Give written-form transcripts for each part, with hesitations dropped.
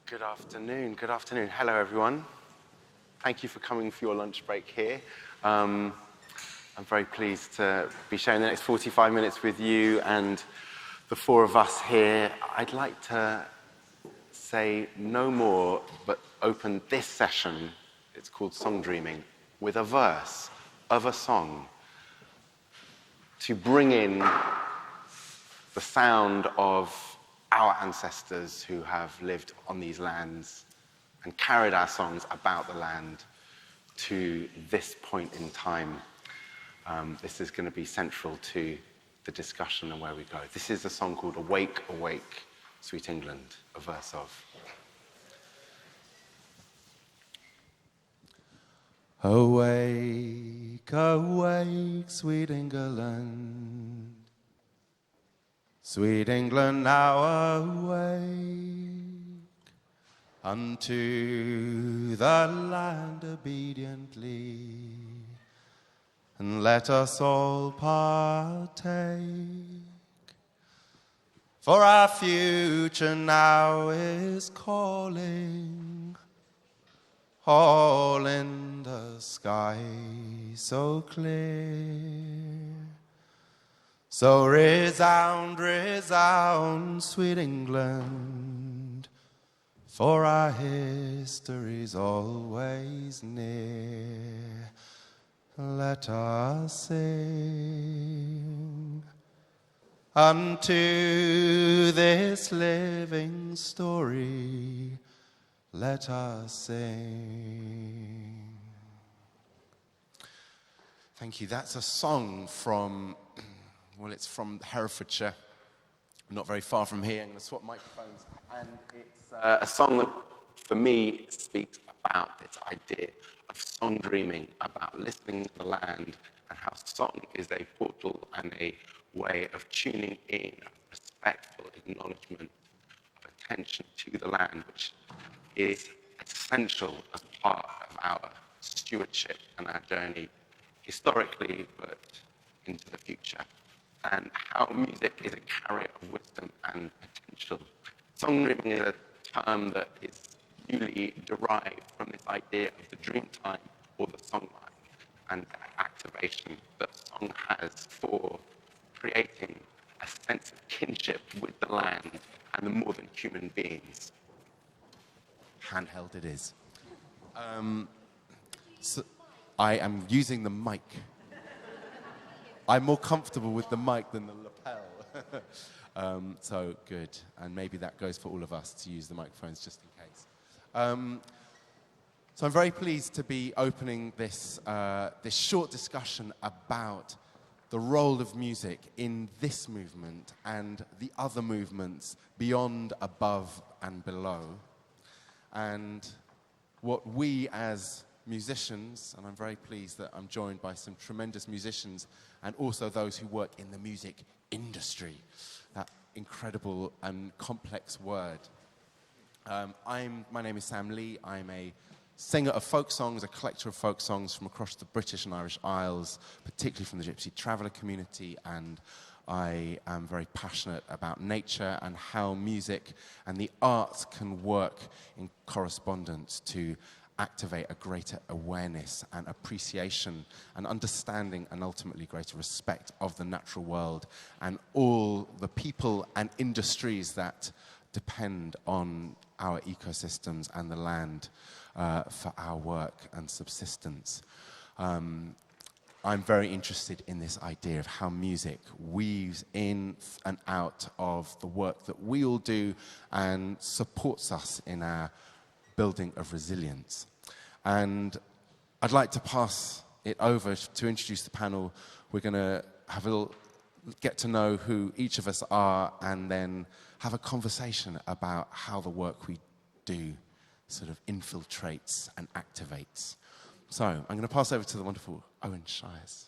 Good afternoon. Good afternoon. Hello, everyone. Thank you for coming for your lunch break here. I'm very pleased to be sharing the next 45 minutes with you and the four of us here. I'd like to say no more, but open this session, it's called Songdreaming, with a verse of a song to bring in the sound of our ancestors who have lived on these lands and carried our songs about the land to this point in time. This is going to be central to the discussion and where we go. This is a song called Awake, Awake, Sweet England, a verse of. Awake, awake, sweet England. Sweet England, now awake unto the land obediently, and let us all partake, for our future now is calling, all in the sky so clear. So resound, resound, sweet England, for our history's always near. Let us sing unto this living story. Let us sing. Thank you. That's a song from... Well, it's from Herefordshire, not very far from here. I'm going to swap microphones. And it's a song that, for me, speaks about this idea of song dreaming, about listening to the land, and how song is a portal and a way of tuning in, of respectful acknowledgement, of attention to the land, which is essential as part of our stewardship and our journey historically, but into the future. And how music is a carrier of wisdom and potential. Songdreaming is a term that is newly derived from this idea of the dream time or the song life, and that activation that song has for creating a sense of kinship with the land and the more than human beings. Handheld it is. So I am using the mic. I'm more comfortable with the mic than the lapel. So good. And maybe that goes for all of us to use the microphones just in case. So I'm very pleased to be opening this short discussion about the role of music in this movement and the other movements beyond, above, and below. And what we as musicians, and I'm very pleased that I'm joined by some tremendous musicians and also those who work in the music industry, that incredible and complex word. My name is Sam Lee. I'm a singer of folk songs, a collector of folk songs from across the British and Irish Isles, particularly from the Gypsy Traveller community, and I am very passionate about nature and how music and the arts can work in correspondence to activate a greater awareness and appreciation and understanding and ultimately greater respect of the natural world and all the people and industries that depend on our ecosystems and the land for our work and subsistence. I'm very interested in this idea of how music weaves in and out of the work that we all do and supports us in our building of resilience. And I'd like to pass it over to introduce the panel. We're going to have a little get to know who each of us are and then have a conversation about how the work we do sort of infiltrates and activates. So I'm going to pass over to the wonderful Owen Shires.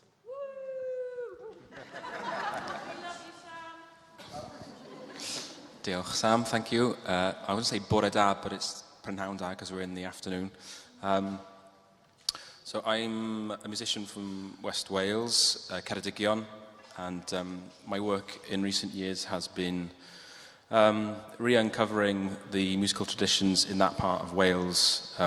Diolch, Sam. Thank you. I want to say bore da, but it's prynawn da because we're in the afternoon. So I'm a musician from West Wales, Ceredigion, and my work in recent years has been re-uncovering the musical traditions in that part of Wales.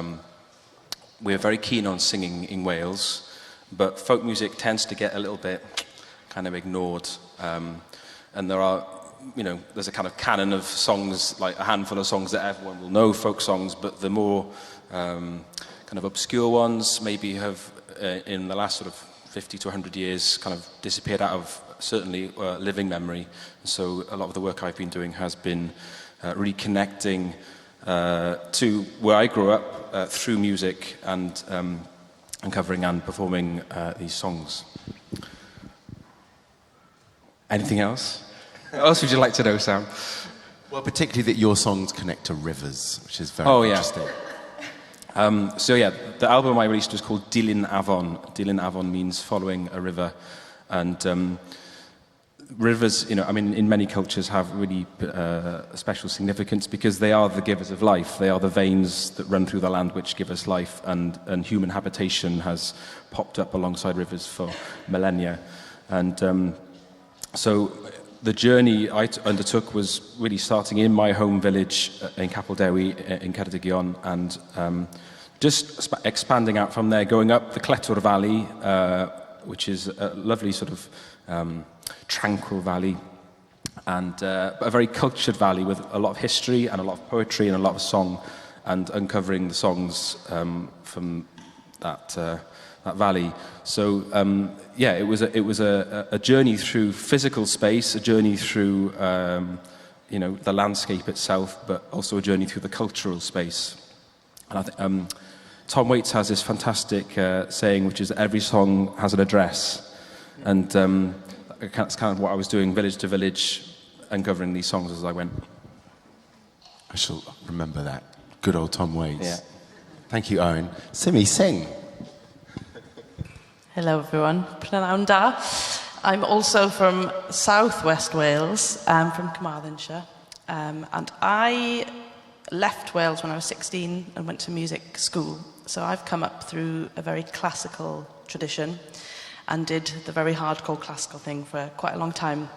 We're very keen on singing in Wales, but folk music tends to get a little bit kind of ignored. And there's a kind of canon of songs, like a handful of songs that everyone will know, folk songs, but the more kind of obscure ones maybe have, in the last sort of 50 to 100 years, kind of disappeared out of certainly living memory. So a lot of the work I've been doing has been reconnecting to where I grew up through music and uncovering and performing these songs. Anything else? What else would you like to know, Sam? Well, particularly that your songs connect to rivers, which is very interesting. The album I released was called Dilyn Afon. Dilyn Afon means following a river. And rivers, in many cultures have really special significance because they are the givers of life. They are the veins that run through the land which give us life. And human habitation has popped up alongside rivers for millennia. And so the journey I undertook was really starting in my home village in Capeldewi in Ceredigion and just expanding out from there, going up the Cletwr Valley, which is a lovely sort of tranquil valley, and a very cultured valley with a lot of history and a lot of poetry and a lot of song, and uncovering the songs from that valley. So it was a journey through physical space, a journey through the landscape itself, but also a journey through the cultural space. And I think Tom Waits has this fantastic saying, which is that every song has an address, and that's kind of what I was doing, village to village, uncovering these songs as I went. I shall remember that. Good old Tom Waits. Yeah. Thank you, Owen. Simi, sing. Hello everyone, Prynawn da. I'm also from southwest Wales, from Companionship, and I left Wales when I was 16 and went to music school. So I've come up through a very classical tradition and did the very hardcore classical thing for quite a long time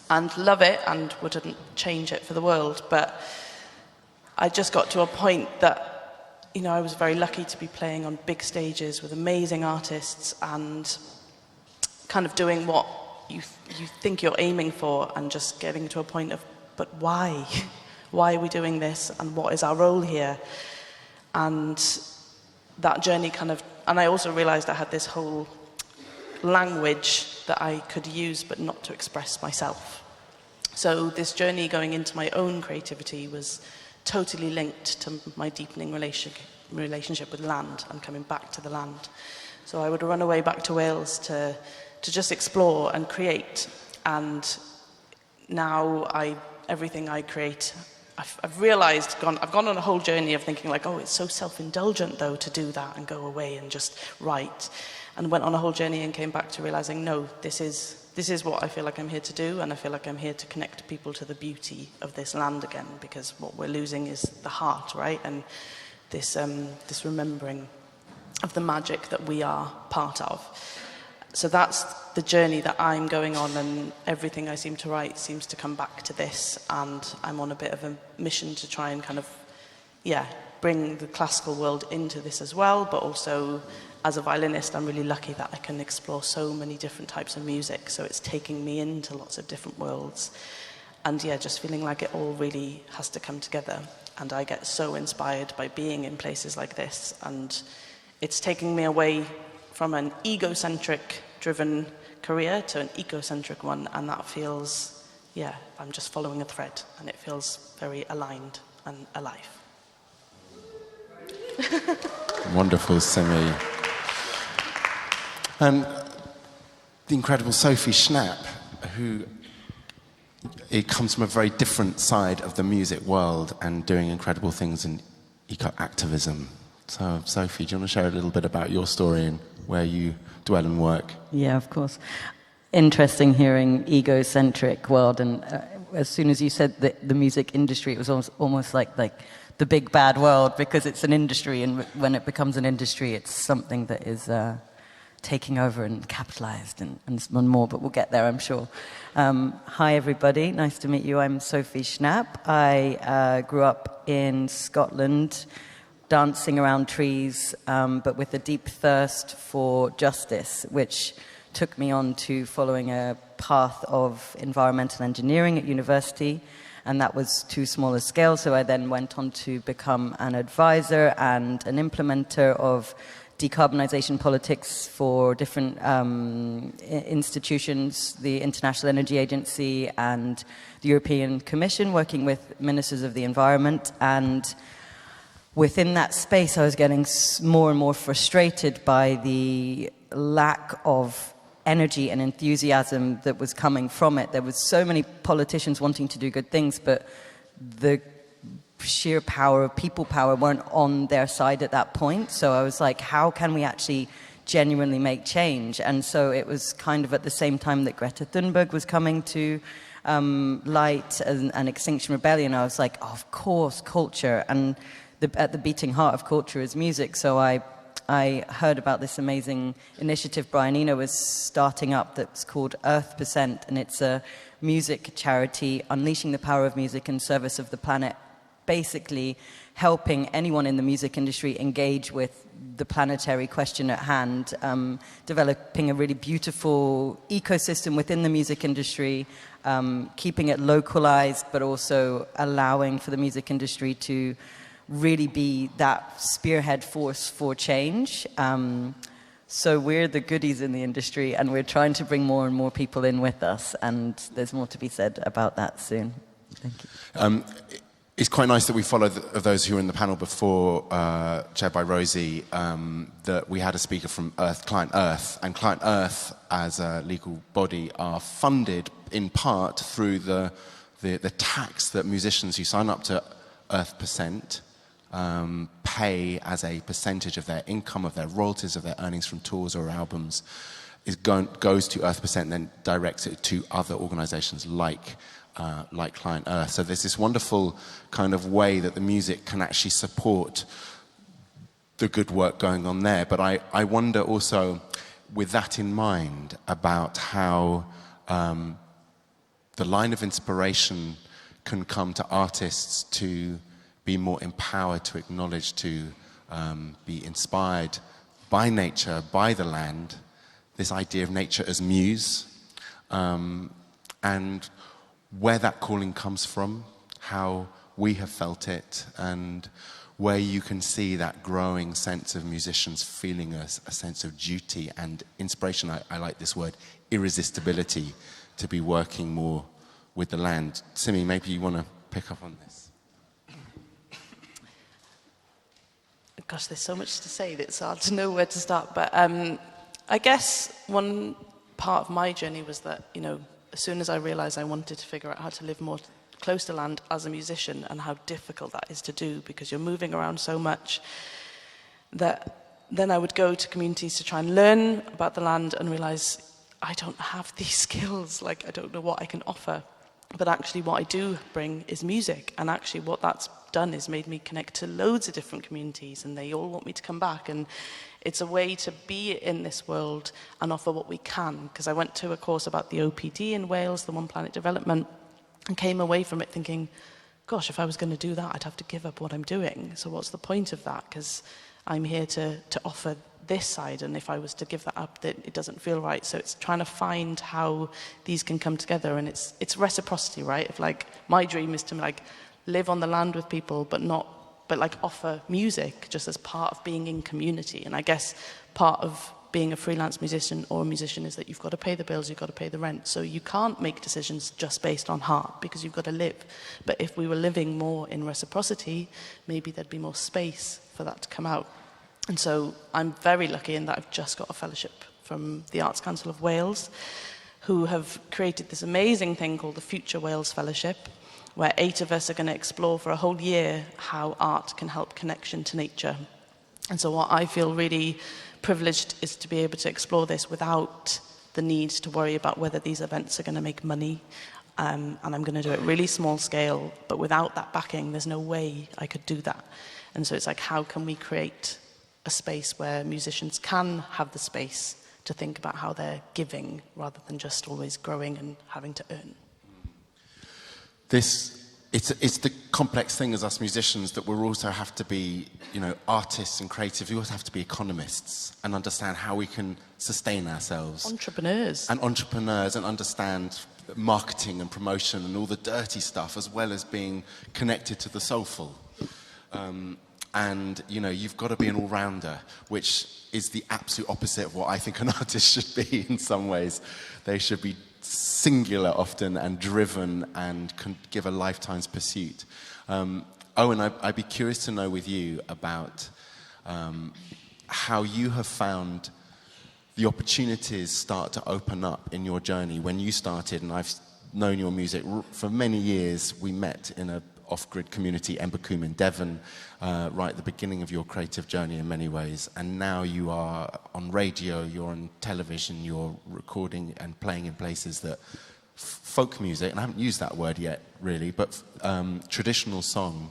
and love it and wouldn't change it for the world. But I just got to a point that I was very lucky to be playing on big stages with amazing artists and kind of doing what you think you're aiming for and just getting to a point of, but why? Why are we doing this? And what is our role here? And that journey and I also realized I had this whole language that I could use but not to express myself. So this journey going into my own creativity was totally linked to my deepening relationship with land and coming back to the land. So I would run away back to Wales to just explore and create. And now everything I create, I've realized, I've gone on a whole journey of thinking like, oh, it's so self-indulgent though to do that and go away and just write. And went on a whole journey and came back to realizing, no, this is what I feel like I'm here to do, and I feel like I'm here to connect people to the beauty of this land again, because what we're losing is the heart, right? And this remembering of the magic that we are part of. So that's the journey that I'm going on, and everything I seem to write seems to come back to this, and I'm on a bit of a mission to try and kind of, bring the classical world into this as well, but also as a violinist, I'm really lucky that I can explore so many different types of music, so it's taking me into lots of different worlds. And just feeling like it all really has to come together. And I get so inspired by being in places like this, and it's taking me away from an egocentric driven career to an ecocentric one, and that feels, I'm just following a thread, and it feels very aligned and alive. Wonderful, Simi. And the incredible Sophie Schnapp, who comes from a very different side of the music world and doing incredible things in eco-activism. So, Sophie, do you want to share a little bit about your story and where you dwell and work? Yeah, of course. Interesting hearing egocentric world, and as soon as you said that the music industry, it was almost like the big bad world, because it's an industry, and when it becomes an industry, it's something that is taking over and capitalized and more, but we'll get there, I'm sure. Hi, everybody. Nice to meet you. I'm Sophie Schnapp. I grew up in Scotland, dancing around trees, but with a deep thirst for justice, which took me on to following a path of environmental engineering at university, and that was too small a scale, so I then went on to become an advisor and an implementer of decarbonization politics for different institutions, the International Energy Agency and the European Commission, working with ministers of the environment. And within that space, I was getting more and more frustrated by the lack of energy and enthusiasm that was coming from it. There was so many politicians wanting to do good things, but the sheer power of people power weren't on their side at that point. So I was like, how can we actually genuinely make change? And so it was kind of at the same time that Greta Thunberg was coming to light and Extinction Rebellion. I was like, oh, of course, culture. And at the beating heart of culture is music. So I heard about this amazing initiative Brian Eno was starting up that's called Earth%, and it's a music charity unleashing the power of music in service of the planet, basically helping anyone in the music industry engage with the planetary question at hand, developing a really beautiful ecosystem within the music industry, keeping it localized, but also allowing for the music industry to really be that spearhead force for change. So we're the goodies in the industry, and we're trying to bring more and more people in with us, and there's more to be said about that soon. Thank you. It's quite nice that we followed those who were in the panel before, chaired by Rosie, that we had a speaker from Client Earth, and Client Earth, as a legal body, are funded in part through the tax that musicians who sign up to Earth% pay as a percentage of their income, of their royalties, of their earnings from tours or albums, goes to Earth% and then directs it to other organizations like Client Earth. So there's this wonderful kind of way that the music can actually support the good work going on there. But I wonder also, with that in mind, about how the line of inspiration can come to artists to be more empowered, to acknowledge, to be inspired by nature, by the land, this idea of nature as muse, and where that calling comes from, how we have felt it, and where you can see that growing sense of musicians feeling a sense of duty and inspiration. I like this word, irresistibility, to be working more with the land. Simi, maybe you want to pick up on this. Gosh, there's so much to say that it's hard to know where to start. But I guess one part of my journey was that, as soon as I realised I wanted to figure out how to live more close to land as a musician, and how difficult that is to do because you're moving around so much, that then I would go to communities to try and learn about the land and realise I don't have these skills, I don't know what I can offer. But actually what I do bring is music, and actually what that's done is made me connect to loads of different communities, and they all want me to come back. And it's a way to be in this world and offer what we can. Because I went to a course about the OPD in Wales, the One Planet Development, and came away from it thinking, gosh, if I was going to do that, I'd have to give up what I'm doing. So what's the point of that? Because I'm here to offer this side, and if I was to give that up, then it doesn't feel right. So it's trying to find how these can come together, and it's reciprocity, right? If my dream is to live on the land with people, but offer music just as part of being in community. And I guess part of being a freelance musician or a musician is that you've got to pay the bills, you've got to pay the rent. So you can't make decisions just based on heart, because you've got to live. But if we were living more in reciprocity, maybe there'd be more space for that to come out. And so I'm very lucky in that I've just got a fellowship from the Arts Council of Wales, who have created this amazing thing called the Future Wales Fellowship, where 8 of us are going to explore for a whole year how art can help connection to nature. And so what I feel really privileged is to be able to explore this without the need to worry about whether these events are going to make money. And I'm going to do it really small scale, but without that backing, there's no way I could do that. And so it's how can we create a space where musicians can have the space to think about how they're giving rather than just always growing and having to earn. It's the complex thing as us musicians that we also have to be, artists and creatives. We also have to be economists and understand how we can sustain ourselves. Entrepreneurs. And understand marketing and promotion and all the dirty stuff, as well as being connected to the soulful. You've got to be an all-rounder, which is the absolute opposite of what I think an artist should be in some ways. They should be singular often and driven and can give a lifetime's pursuit. Owen, I'd be curious to know with you about how you have found the opportunities start to open up in your journey. When you started, and I've known your music for many years, we met in a off-grid community, Embercombe in Devon, right at the beginning of your creative journey in many ways. And now you are on radio, you're on television, you're recording and playing in places that folk music, and I haven't used that word yet really, but traditional song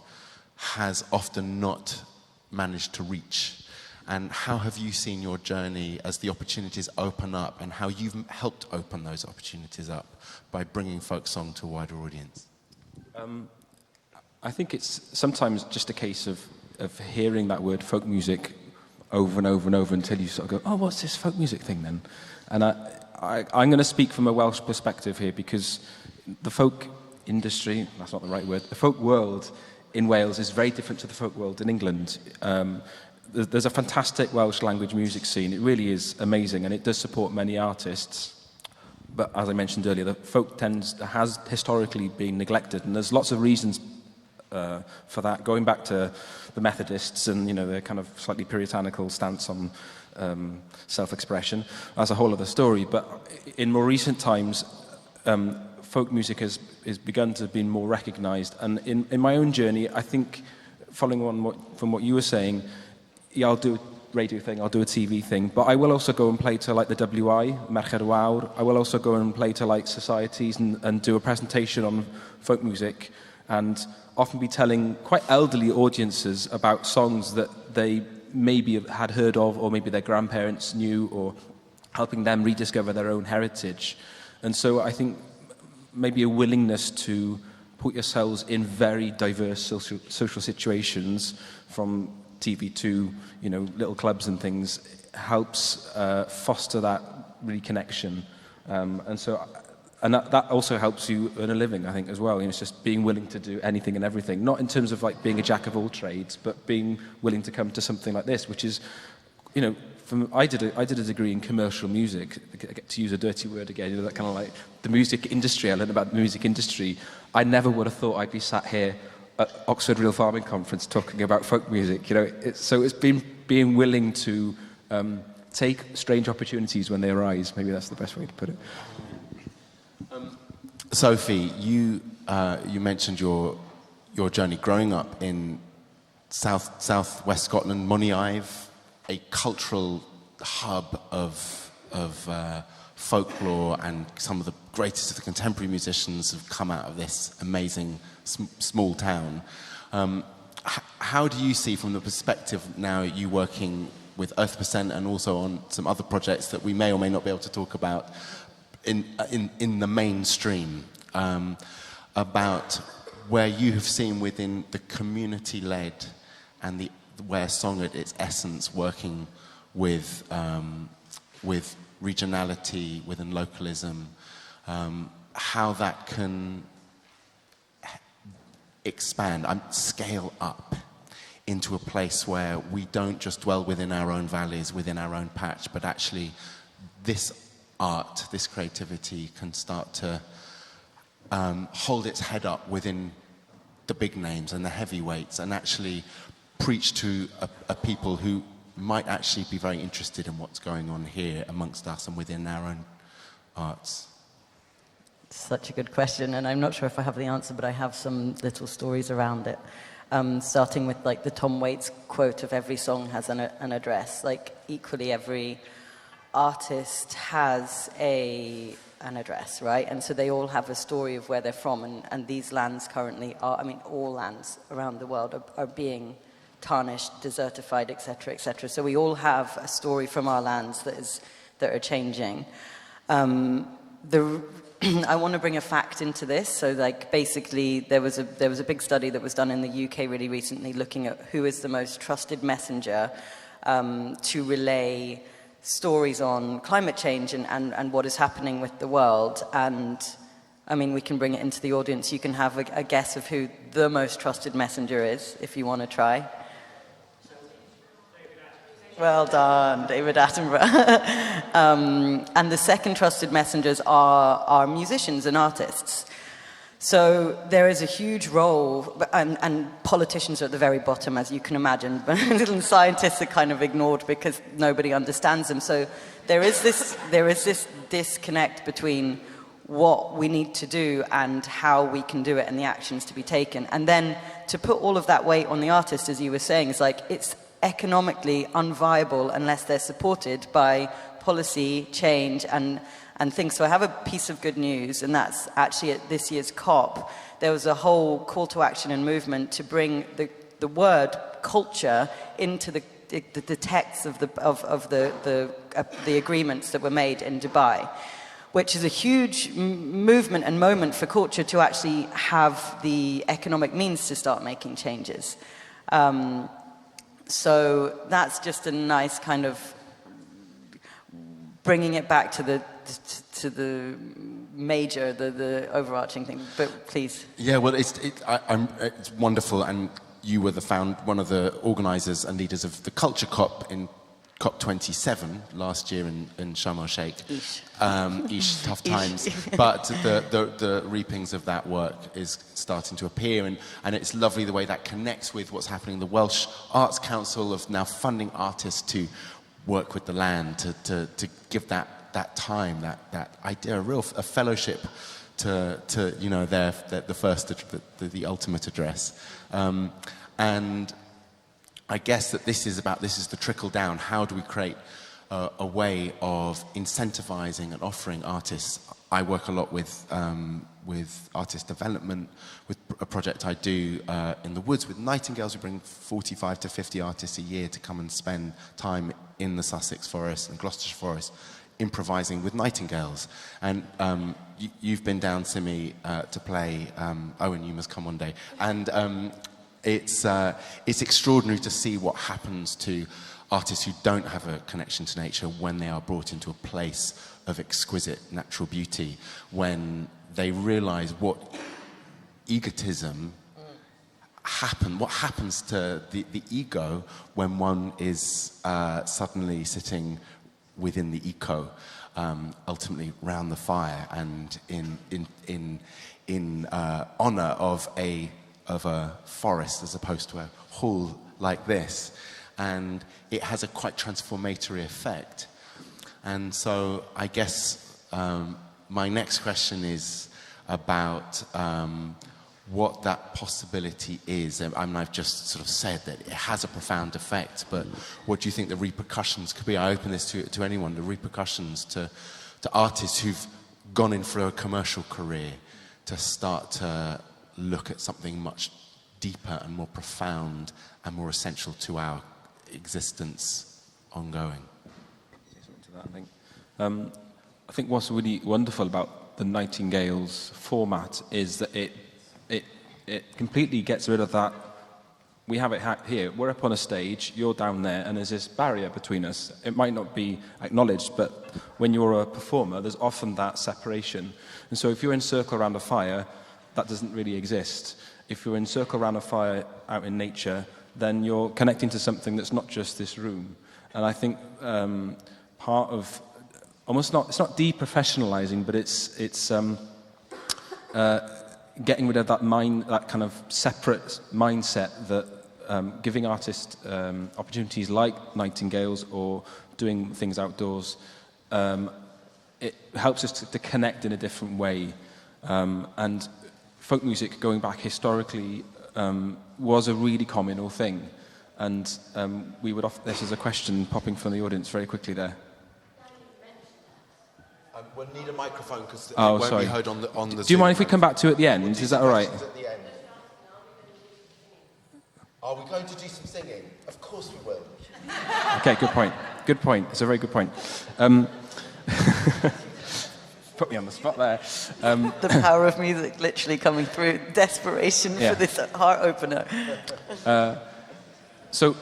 has often not managed to reach. And how have you seen your journey as the opportunities open up, and how you've helped open those opportunities up by bringing folk song to a wider audience? I think it's sometimes just a case of hearing that word folk music over and over and over until you sort of go, oh, what's this folk music thing then? And I'm going to speak from a Welsh perspective here, because the folk industry, that's not the right word, the folk world in Wales is very different to the folk world in England. There's a fantastic Welsh language music scene. It really is amazing, and it does support many artists. But as I mentioned earlier, the folk has historically been neglected, and there's lots of reasons for that, going back to the Methodists and their kind of slightly puritanical stance on self-expression. That's a whole other story. But in more recent times, folk music has begun to be more recognised. And in my own journey, I think, following on from what you were saying, yeah, I'll do a radio thing, I'll do a TV thing, but I will also go and play to like the WI, Merched Wawr. I will also go and play to like societies and do a presentation on folk music, and often be telling quite elderly audiences about songs that they maybe had heard of, or maybe their grandparents knew, or helping them rediscover their own heritage. And so I think maybe a willingness to put yourselves in very diverse social situations, from TV to little clubs and things, helps foster that really connection. And that also helps you earn a living, I think, as well. It's just being willing to do anything and everything. Not in terms of like being a jack of all trades, but being willing to come to something like this, which is, I did a degree in commercial music, to use a dirty word again, that kind of like the music industry. I learned about the music industry. I never would have thought I'd be sat here at Oxford Real Farming Conference talking about folk music. So it's been being willing to take strange opportunities when they arise. Maybe that's the best way to put it. Sophie, you mentioned your journey growing up in southwest Scotland, Moniaive, a cultural hub of folklore, and some of the greatest of the contemporary musicians have come out of this amazing small town. How do you see, from the perspective now you working with Earth Percent and also on some other projects that we may or may not be able to talk about in the mainstream, about where you have seen within the community-led and where song at its essence working with regionality, within localism, how that can expand and scale up into a place where we don't just dwell within our own valleys, within our own patch, but actually this art, this creativity can start to hold its head up within the big names and the heavyweights, and actually preach to a people who might actually be very interested in what's going on here amongst us and within our own arts. Such a good question, and I'm not sure if I have the answer, but I have some little stories around it. Starting with like the Tom Waits quote of every song has an address. Like equally every artist has an address, right? And so they all have a story of where they're from, and these lands currently are, all lands around the world are being tarnished, desertified, etc., etc. So we all have a story from our lands that that are changing. I want to bring a fact into this. So, like, basically, there was a big study that was done in the UK really recently, looking at who is the most trusted messenger to relay stories on climate change and what is happening with the world. And I mean, we can bring it into the audience. You can have a guess of who the most trusted messenger is, if you want to try. Well done, David Attenborough. And the second trusted messengers are musicians and artists. So there is a huge role, and politicians are at the very bottom, as you can imagine, but little scientists are kind of ignored because nobody understands them. So there is this disconnect between what we need to do and how we can do it and the actions to be taken. And then to put all of that weight on the artist, as you were saying, is like, it's economically unviable unless they're supported by policy change and things. So I have a piece of good news, and that's actually at this year's COP. There was a whole call to action and movement to bring the word culture into the texts of the agreements that were made in Dubai, which is a huge movement and moment for culture to actually have the economic means to start making changes. So that's just a nice kind of bringing it back to the major, the overarching thing. But please. Yeah, well, it's wonderful, and you were one of the organisers and leaders of the Culture COP in COP27 last year in Sharm el Sheikh. Tough times. But the reapings of that work is starting to appear, and it's lovely the way that connects with what's happening. The Welsh Arts Council of now funding artists to work with the land, to give that time, that idea, a fellowship to the ultimate address. And I guess that this is the trickle down. How do we create a way of incentivizing and offering artists? I work a lot with artist development, with a project I do in the woods with Nightingales. We bring 45 to 50 artists a year to come and spend time in the Sussex forest and Gloucestershire forest, improvising with nightingales. And you've been down, Simi, to play. Owen, you must come one day. And it's extraordinary to see what happens to artists who don't have a connection to nature when they are brought into a place of exquisite natural beauty, when they realize what egotism what happens to the ego when one is suddenly sitting within the eco, ultimately round the fire and in honor of a forest as opposed to a hall like this. And it has a quite transformatory effect. And so I guess my next question is about what that possibility is. I mean, I've just sort of said that it has a profound effect, but what do you think the repercussions could be? I open this to anyone, the repercussions to artists who've gone in for a commercial career to start to look at something much deeper and more profound and more essential to our existence ongoing. I think what's really wonderful about the Nightingale's format is that it completely gets rid of that. We have it here, we're up on a stage, you're down there, and there's this barrier between us. It might not be acknowledged, but when you're a performer, there's often that separation. And so if you're in circle around a fire, that doesn't really exist. If you're in circle around a fire out in nature, then you're connecting to something that's not just this room. And I think part of it's not deprofessionalizing, but it's getting rid of that kind of separate mindset that giving artists opportunities like Nightingales or doing things outdoors, it helps us to connect in a different way. And folk music, going back historically, was a really communal thing. And we would offer, this is a question popping from the audience very quickly there. We'll need a microphone because it won't be heard on the Do you mind if we come back to it at the end? Is that all right? Are we going to do some singing? Of course we will. Okay, good point. Good point. It's a very good point. Put me on the spot there. The power of music literally coming through, desperation Yeah. for this heart opener. So,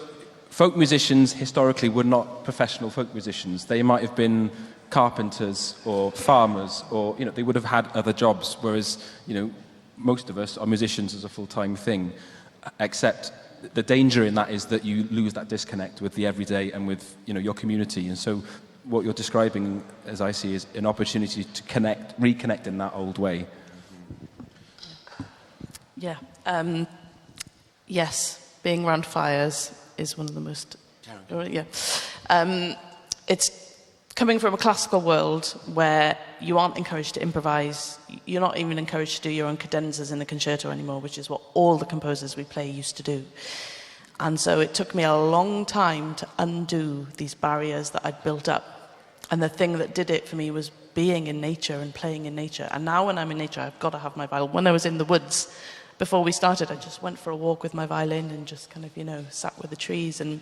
folk musicians historically were not professional folk musicians. They might have been carpenters or farmers, or they would have had other jobs. Whereas, most of us are musicians as a full-time thing. Except the danger in that is that you lose that disconnect with the everyday and with your community. And so, what you're describing, as I see, is an opportunity to reconnect in that old way. Yeah. Yes, being around fires is one of the most... Yeah. It's coming from a classical world where you aren't encouraged to improvise. You're not even encouraged to do your own cadenzas in the concerto anymore, which is what all the composers we play used to do. And so it took me a long time to undo these barriers that I'd built up. And the thing that did it for me was being in nature and playing in nature. And now when I'm in nature, I've got to have my violin. When I was in the woods, before we started, I just went for a walk with my violin and just kind of, sat with the trees. And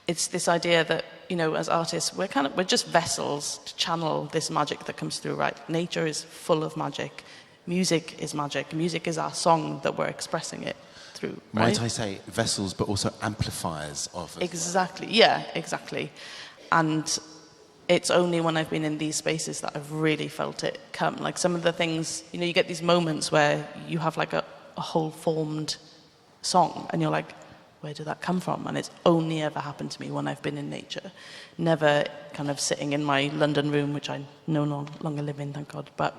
it's this idea that, as artists, we're just vessels to channel this magic that comes through, right? Nature is full of magic. Music is magic. Music is our song that we're expressing it through, right? Might I say vessels, but also amplifiers of it? Exactly. Yeah, exactly. And it's only when I've been in these spaces that I've really felt it come. Like some of the things, you get these moments where you have like a whole formed song and you're like, where did that come from? And it's only ever happened to me when I've been in nature. Never kind of sitting in my London room, which I no longer live in, thank God. But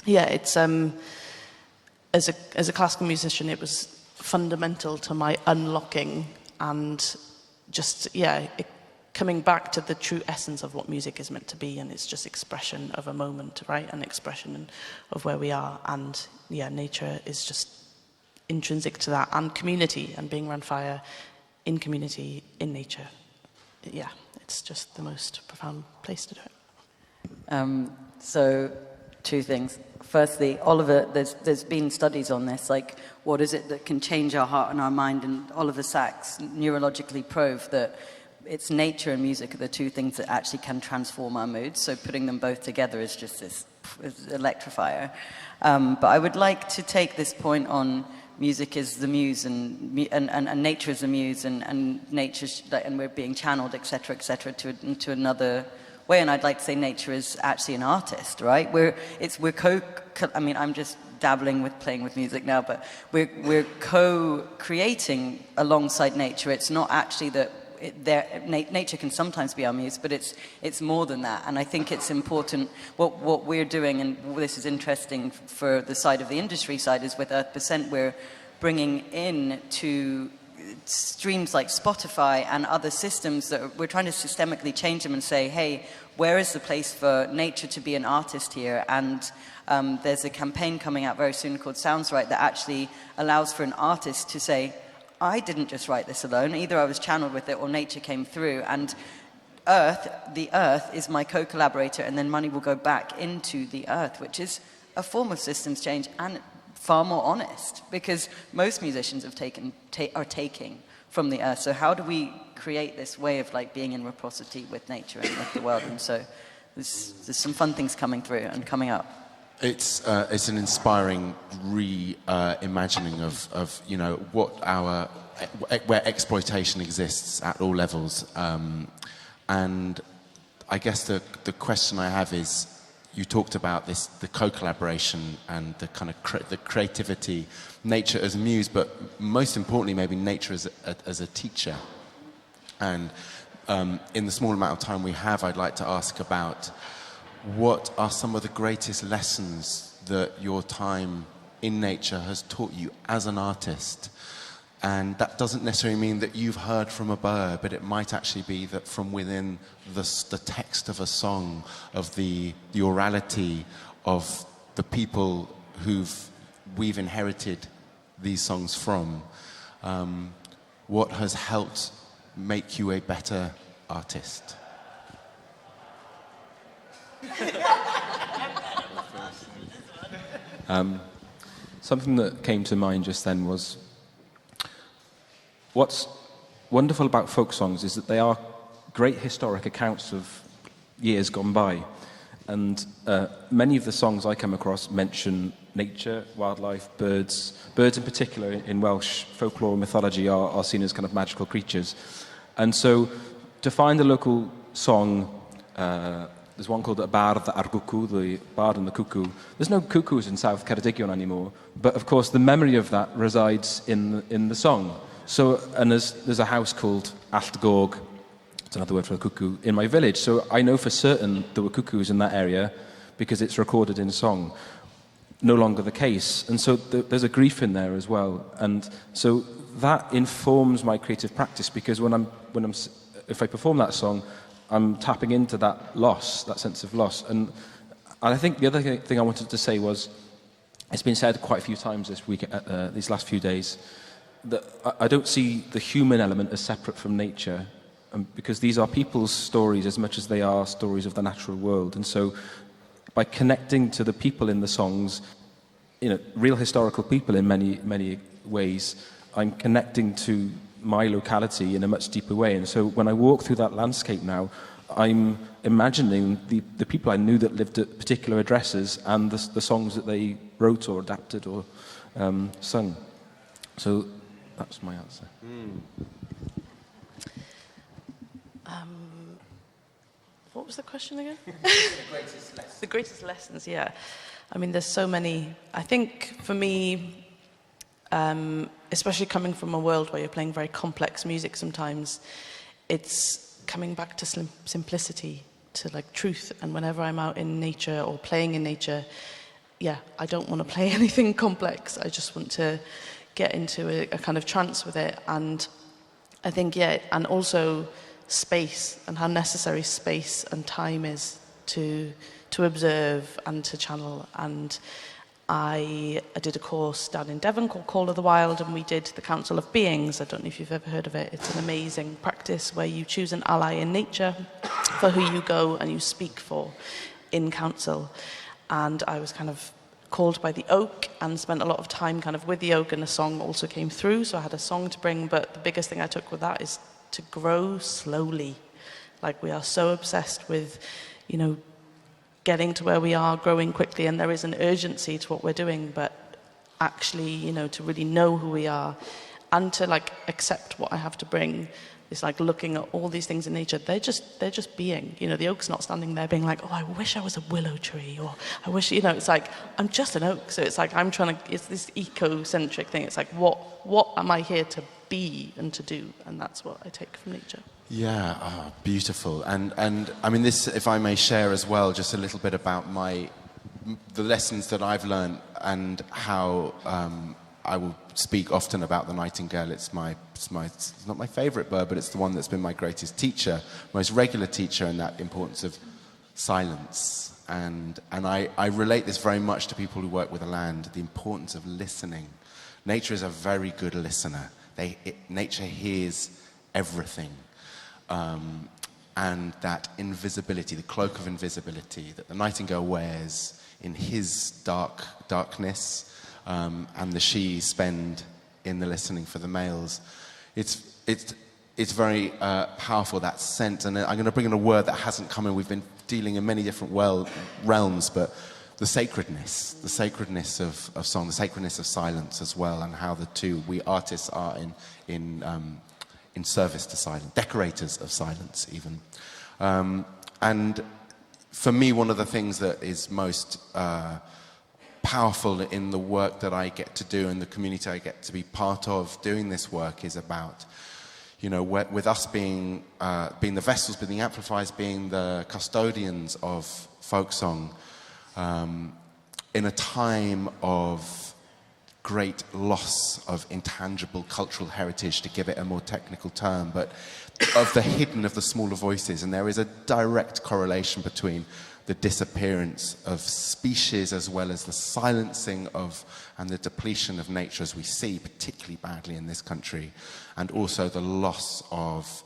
yeah, it's as a classical musician, it was fundamental to my unlocking and just, coming back to the true essence of what music is meant to be, and it's just expression of a moment, right? An expression of where we are, and nature is just intrinsic to that, and community, and being around fire, in community, in nature. Yeah, it's just the most profound place to do it. So, two things. Firstly, Oliver, there's been studies on this, like what is it that can change our heart and our mind, and Oliver Sacks neurologically proved that it's nature and music are the two things that actually can transform our moods. So putting them both together is just this electrifier. But I would like to take this point on music is the muse and nature is the muse and nature and we're being channeled, etc., to another way. And I'd like to say nature is actually an artist, right? I'm just dabbling with playing with music now, but we're co-creating alongside nature. It's not actually that. Nature can sometimes be our muse, but it's more than that. And I think it's important, what we're doing, and this is interesting for the side of the industry side, is with Earth%, we're bringing in to streams like Spotify and other systems that we're trying to systemically change them and say, hey, where is the place for nature to be an artist here? And there's a campaign coming out very soon called Sounds Right that actually allows for an artist to say, I didn't just write this alone. Either I was channeled with it or nature came through. And the earth is my co-collaborator, and then money will go back into the earth, which is a form of systems change and far more honest, because most musicians are taking from the earth. So how do we create this way of like being in reciprocity with nature and with the world? And so there's some fun things coming through and coming up. It's an inspiring reimagining of where exploitation exists at all levels, and I guess the question I have is, you talked about the co-collaboration and the kind of the creativity, nature as a muse, but most importantly maybe nature as a teacher. And in the small amount of time we have, I'd like to ask about what are some of the greatest lessons that your time in nature has taught you as an artist? And that doesn't necessarily mean that you've heard from a bird, but it might actually be that from within the text of a song, of the orality of the people we've inherited these songs from, what has helped make you a better artist? Something that came to mind just then was, what's wonderful about folk songs is that they are great historic accounts of years gone by. And many of the songs I come across mention nature, wildlife, birds. Birds in particular in Welsh folklore and mythology are seen as kind of magical creatures. And so to find a local song, there's one called Y Bardd a'r Gwcw, the Bard and the Cuckoo. There's no cuckoos in South Ceredigion anymore, but of course the memory of that resides in the song. So, and there's a house called Alltgorg, it's another word for a cuckoo, in my village. So I know for certain there were cuckoos in that area because it's recorded in song. No longer the case. And so there's a grief in there as well. And so that informs my creative practice, because if I perform that song, I'm tapping into that loss, that sense of loss. And I think the other thing I wanted to say was, it's been said quite a few times this week, these last few days, that I don't see the human element as separate from nature, because these are people's stories as much as they are stories of the natural world. And so by connecting to the people in the songs, real historical people in many ways, I'm connecting to my locality in a much deeper way. And so when I walk through that landscape now, I'm imagining the people I knew that lived at particular addresses and the songs that they wrote or adapted or sung. So that's my answer. What was the question again? The greatest lessons, yeah. I mean, there's so many. I think for me, especially coming from a world where you're playing very complex music sometimes, it's coming back to simplicity, to like truth. And whenever I'm out in nature or playing in nature, I don't want to play anything complex. I just want to get into a kind of trance with it. And I think, and also space, and how necessary space and time is to observe and to channel. And I did a course down in Devon called Call of the Wild, and we did the Council of Beings. I don't know if you've ever heard of it. It's an amazing practice where you choose an ally in nature for who you go and you speak for in council. And I was kind of called by the oak and spent a lot of time kind of with the oak, and a song also came through, so I had a song to bring. But the biggest thing I took with that is to grow slowly. Like, we are so obsessed with, getting to where we are, growing quickly, and there is an urgency to what we're doing, but actually, to really know who we are and to like accept what I have to bring. It's like looking at all these things in nature. They're just being. The oak's not standing there being like, oh, I wish I was a willow tree, or I wish, it's like, I'm just an oak. So it's like it's this eco-centric thing. It's like, what am I here to be and to do? And that's what I take from nature. Yeah, beautiful. And I mean, this, if I may share as well, just a little bit about the lessons that I've learned and how I will speak often about the Nightingale. It's not my favourite bird, but it's the one that's been my greatest teacher, most regular teacher, in that importance of silence. And I relate this very much to people who work with the land, the importance of listening. Nature is a very good listener. Nature hears everything. And that invisibility, the cloak of invisibility that the nightingale wears in his darkness, and the she spend in the listening for the males, it's very powerful, that sense. And I'm going to bring in a word that hasn't come in. We've been dealing in many different realms, but the sacredness of song, the sacredness of silence as well, and how the two, we artists are in service to silence, decorators of silence even. And for me, one of the things that is most powerful in the work that I get to do and the community I get to be part of doing this work is about, with us being the vessels, being the amplifiers, being the custodians of folk song, in a time of great loss of intangible cultural heritage, to give it a more technical term, but of the hidden, of the smaller voices. And there is a direct correlation between the disappearance of species as well as the silencing of and the depletion of nature, as we see particularly badly in this country, and also the loss of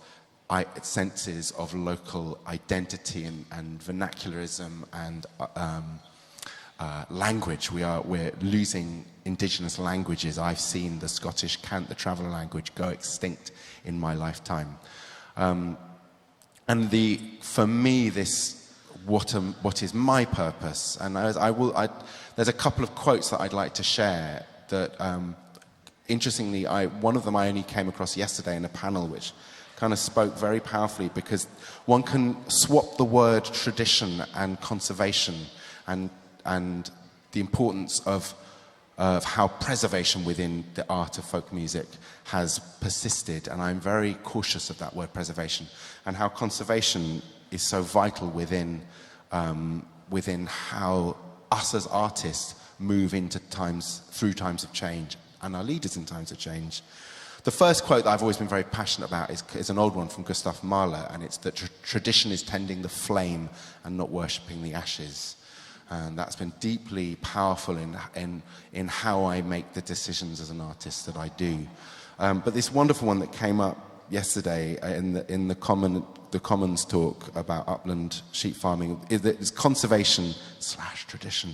senses of local identity and vernacularism and language. We're losing indigenous languages. I've seen the Scottish cant, the traveller language, go extinct in my lifetime. And for me, this what is my purpose. And there's a couple of quotes that I'd like to share that, interestingly, one of them I only came across yesterday in a panel, which kind of spoke very powerfully, because one can swap the word tradition and conservation and the importance of how preservation within the art of folk music has persisted. And I'm very cautious of that word preservation, and how conservation is so vital within how us as artists move through times of change, and our leaders in times of change. The first quote that I've always been very passionate about is an old one from Gustav Mahler, and it's that tradition is tending the flame and not worshipping the ashes. And that's been deeply powerful in how I make the decisions as an artist that I do. But this wonderful one that came up yesterday in the Commons talk about upland sheep farming is that conservation/tradition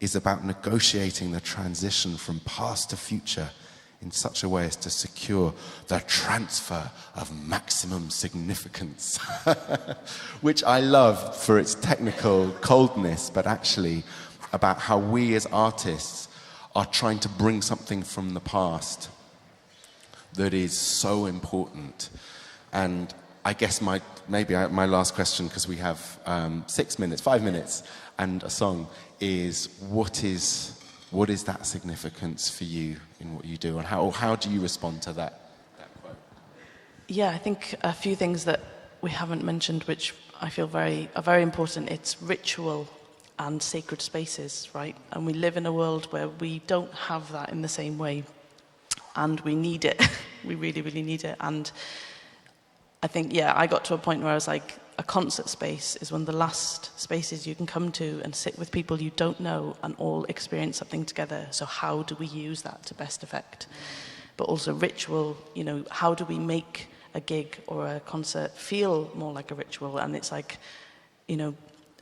is about negotiating the transition from past to future in such a way as to secure the transfer of maximum significance, which I love for its technical coldness, but actually about how we as artists are trying to bring something from the past that is so important. And I guess my last question, because we have 5 minutes, and a song, is what is that significance for you in what you do, and how do you respond to that quote? Yeah, I think a few things that we haven't mentioned, which I feel are very important. It's ritual and sacred spaces, right? And we live in a world where we don't have that in the same way, and we need it. We really, really need it. And I think, I got to a point where I was like, a concert space is one of the last spaces you can come to and sit with people you don't know and all experience something together. So how do we use that to best effect? But also ritual, how do we make a gig or a concert feel more like a ritual? And it's like,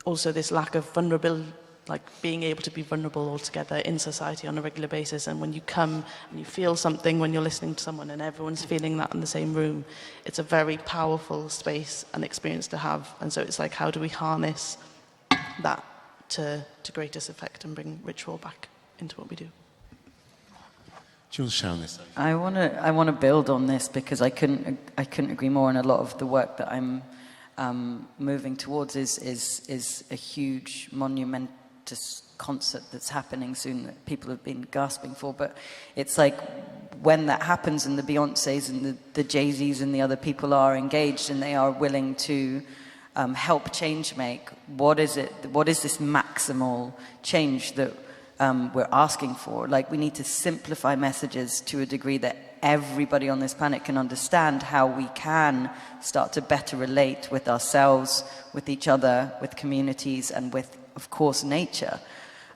also this lack of vulnerability, like being able to be vulnerable altogether in society on a regular basis. And when you come and you feel something when you're listening to someone and everyone's feeling that in the same room, it's a very powerful space and experience to have. And so it's like, how do we harness that to greatest effect and bring ritual back into what we do? Jules, share on this. I want to build on this, because I couldn't agree more. And a lot of the work that I'm moving towards is a huge monumental concert that's happening soon that people have been gasping for. But it's like, when that happens and the Beyoncés and the Jay-Z's and the other people are engaged and they are willing to help change make, what is this maximal change that we're asking for? Like, we need to simplify messages to a degree that everybody on this planet can understand how we can start to better relate with ourselves, with each other, with communities, and with, of course, nature.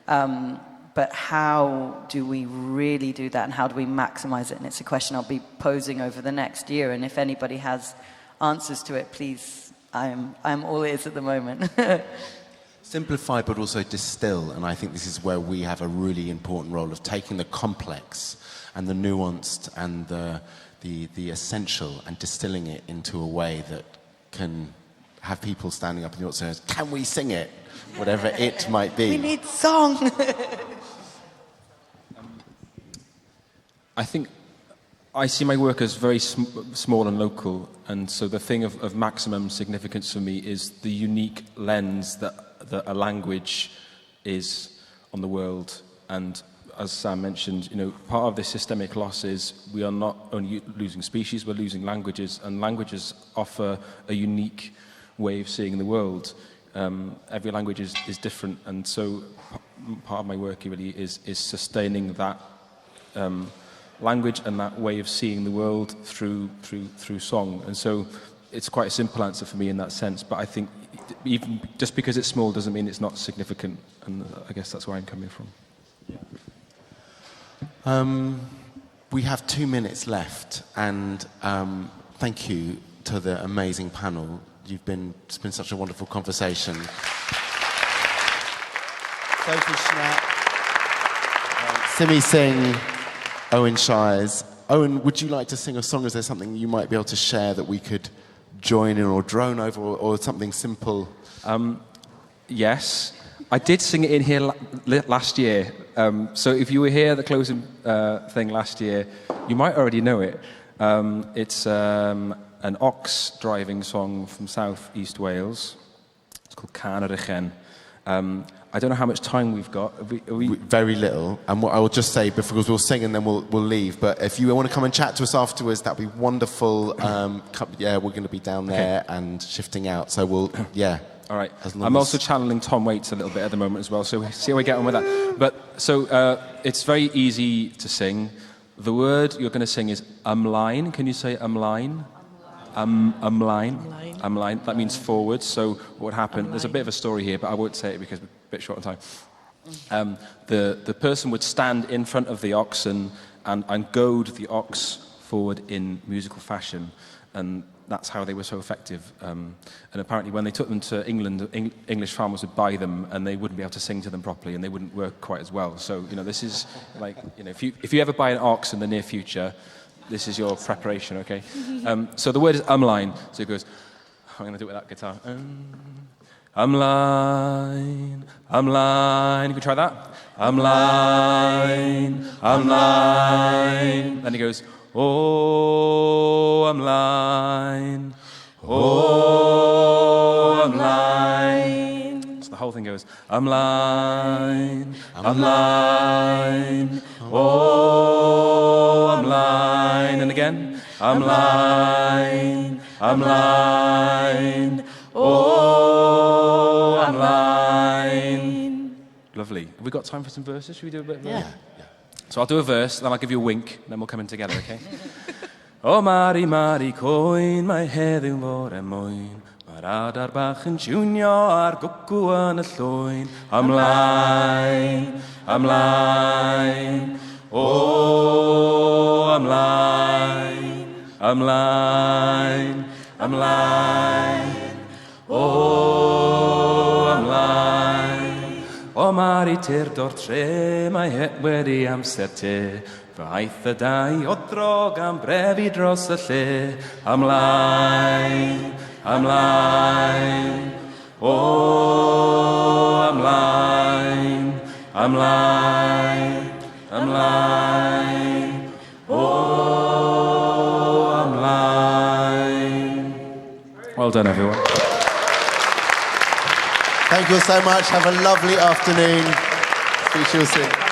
But how do we really do that, and how do we maximize it? And it's a question I'll be posing over the next year. And if anybody has answers to it, please, I'm all ears at the moment. Simplify, but also distill. And I think this is where we have a really important role of taking the complex and the nuanced and the essential and distilling it into a way that can have people standing up in the audience saying, can we sing it? Whatever it might be. We need song. I think I see my work as very small and local, and so the thing of maximum significance for me is the unique lens that a language is on the world. And as Sam mentioned, part of this systemic loss is we are not only losing species, we're losing languages, and languages offer a unique way of seeing the world. Every language is different, and so part of my work really is sustaining that language and that way of seeing the world through song. And so it's quite a simple answer for me in that sense, but I think even just because it's small doesn't mean it's not significant, and I guess that's where I'm coming from. We have 2 minutes left, and thank you to the amazing panel. It's been such a wonderful conversation. Sophie Schnapp, Simi Singh, Owen Shires. Owen, would you like to sing a song? Is there something you might be able to share that we could join in or drone over, or something simple? Yes. I did sing it in here last year. So if you were here at the closing thing last year, you might already know it. It's an ox driving song from South East Wales. It's called Enriching. I don't know how much time we've got. Very little. And what I will just say, because we'll sing and then we'll leave, but if you want to come and chat to us afterwards, that'd be wonderful. We're going to be down there and shifting out. So we'll, All right. I'm also channeling Tom Waits a little bit at the moment as well, so we'll see how we get on with that. But so it's very easy to sing. The word you're going to sing is umline. Can you say umline? Umline. That means forward. So what would happen? There's a bit of a story here, but I won't say it because we're a bit short on time. The person would stand in front of the oxen and goad the ox forward in musical fashion, and that's how they were so effective. And apparently when they took them to England, English farmers would buy them and they wouldn't be able to sing to them properly and they wouldn't work quite as well. So, this is like, if you ever buy an ox in the near future, this is your preparation, okay? So the word is umline. So it goes, I'm going to do it with that guitar. Umline. You can try that. Umline. Then he goes, oh, umline. Oh, umline. So the whole thing goes, umline. Oh, umline. And again, umline. Oh, umline. Lovely. Have we got time for some verses? Should we do a bit of verse? Yeah. So I'll do a verse, then I'll give you a wink, and then we'll come in together, okay? O Mari coin, my heddiw mor e moyn, ma'r adar bach yn jiwnio ar gwcw yn y llwyn. Ymlaen. O, ymlaen. O, ymlaen. O Mari tir dor tre, mae het wedi amser te. Faith y dau o drog am brefi dros y lle. Ymlaen. O, ymlaen. O, ymlaen. Well done, everyone. Thank you so much. Have a lovely afternoon. Speak to you soon.